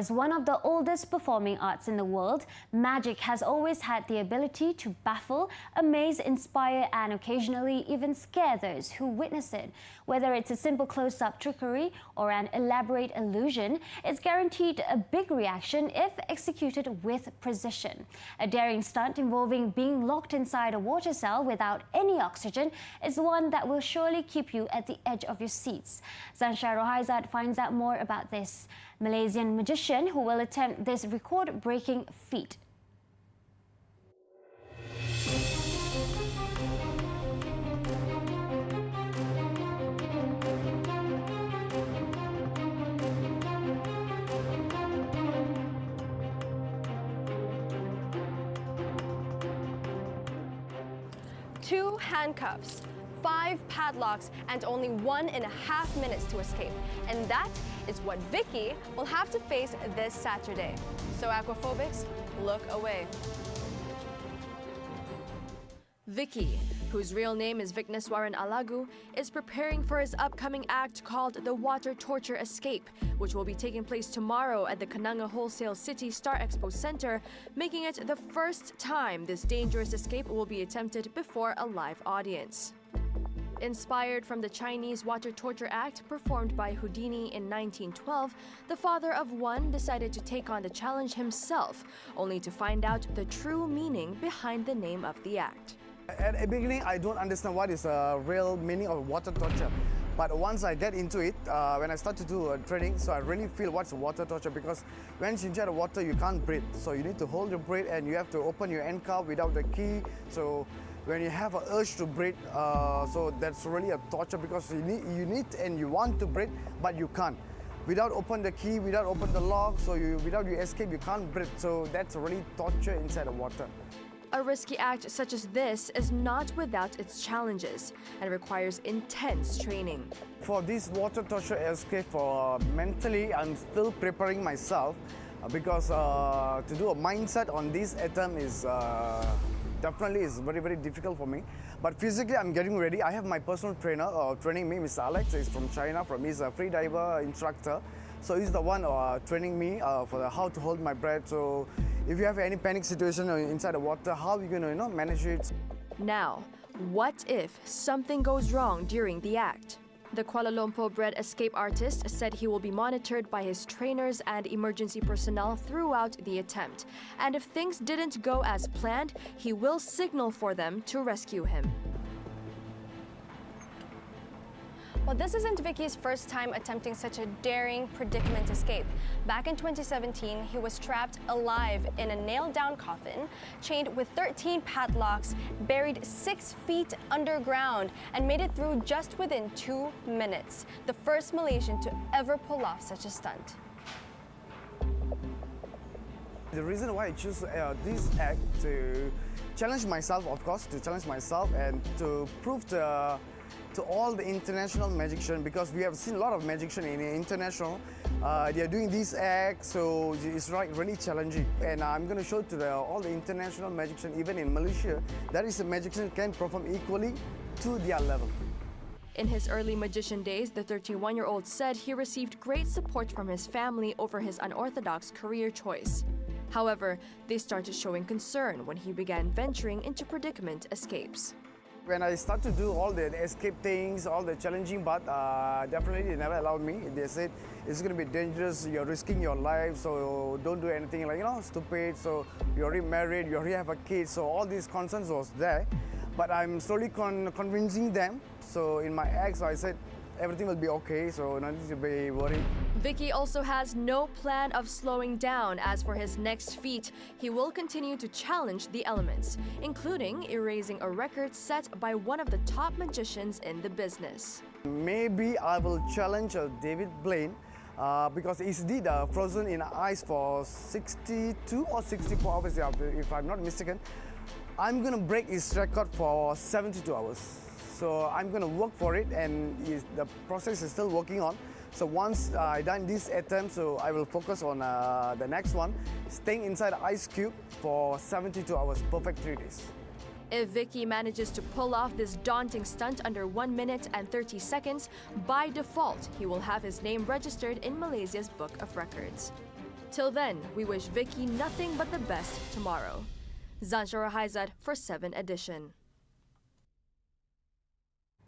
As one of the oldest performing arts in the world, magic has always had the ability to baffle, amaze, inspire, and occasionally even scare those who witness it. Whether it's a simple close-up trickery or an elaborate illusion, it's guaranteed a big reaction if executed with precision. A daring stunt involving being locked inside a water cell without any oxygen is one that will surely keep you at the edge of your seats. Zansha Rohaizat finds out more about this Malaysian magician who will attempt this record-breaking feat. Two handcuffs, 5 padlocks, and only 1.5 minutes to escape. And that is what Vicky will have to face this Saturday. So aquaphobics, look away. Vicky, whose real name is Vigneswaran Alagu, is preparing for his upcoming act called The Water Torture Escape, which will be taking place tomorrow at the Kenanga Wholesale City Star Expo Center, making it the first time this dangerous escape will be attempted before a live audience. Inspired from the Chinese water torture act performed by Houdini in 1912, the father of one decided to take on the challenge himself, only to find out the true meaning behind the name of the act. At the beginning, I don't understand what is the real meaning of water torture. But once I get into it, when I start to do training, so I really feel what's water torture, because when you enter the water, you can't breathe. So you need to hold your breath and you have to open your end cup without the key. So when you have an urge to breathe, so that's really a torture, because you need and you want to breathe, but you can't. Without open the key, without open the lock, so without you escape, you can't breathe. So that's really torture inside the water. A risky act such as this is not without its challenges and requires intense training. For this water torture escape, mentally, I'm still preparing myself because to do a mindset on this attempt is definitely is very, very difficult for me. But physically, I'm getting ready. I have my personal trainer training me, Mr. Alex. He's from China. He's a free diver instructor. So he's the one training me for how to hold my breath. So if you have any panic situation inside the water, how are you going to manage it? Now, what if something goes wrong during the act? The Kuala Lumpur-bred escape artist said he will be monitored by his trainers and emergency personnel throughout the attempt. And if things didn't go as planned, he will signal for them to rescue him. Well, this isn't Vicky's first time attempting such a daring predicament escape. Back in 2017, he was trapped alive in a nailed-down coffin, chained with 13 padlocks, buried 6 feet underground, and made it through just within 2 minutes. The first Malaysian to ever pull off such a stunt. The reason why I choose this act to challenge myself, of course, and to prove to all the international magicians, because we have seen a lot of magicians in international. They are doing this act, so it's really challenging. And I'm going to show to all the international magicians, even in Malaysia, that is a magician can perform equally to their level. In his early magician days, the 31-year-old said he received great support from his family over his unorthodox career choice. However, they started showing concern when he began venturing into predicament escapes. When I start to do all the escape things, all the challenging part, definitely they never allowed me. They said it's going to be dangerous, you're risking your life, so don't do anything like, stupid. So you're already married, you already have a kid, so all these concerns was there. But I'm slowly convincing them. So in my acts, I said everything will be okay, so not to be worried. Vicky also has no plan of slowing down. As for his next feat, he will continue to challenge the elements, including erasing a record set by one of the top magicians in the business. Maybe I will challenge David Blaine because he did frozen in ice for 62 or 64 hours, if I'm not mistaken. I'm going to break his record for 72 hours. So I'm going to work for it, and the process is still working on. So once I done this attempt, so I will focus on the next one, staying inside the ice cube for 72 hours, perfect 3 days. If Vicky manages to pull off this daunting stunt under 1 minute and 30 seconds, by default, he will have his name registered in Malaysia's Book of Records. Till then, we wish Vicky nothing but the best tomorrow. Zanshara Haizat for 7 Edition.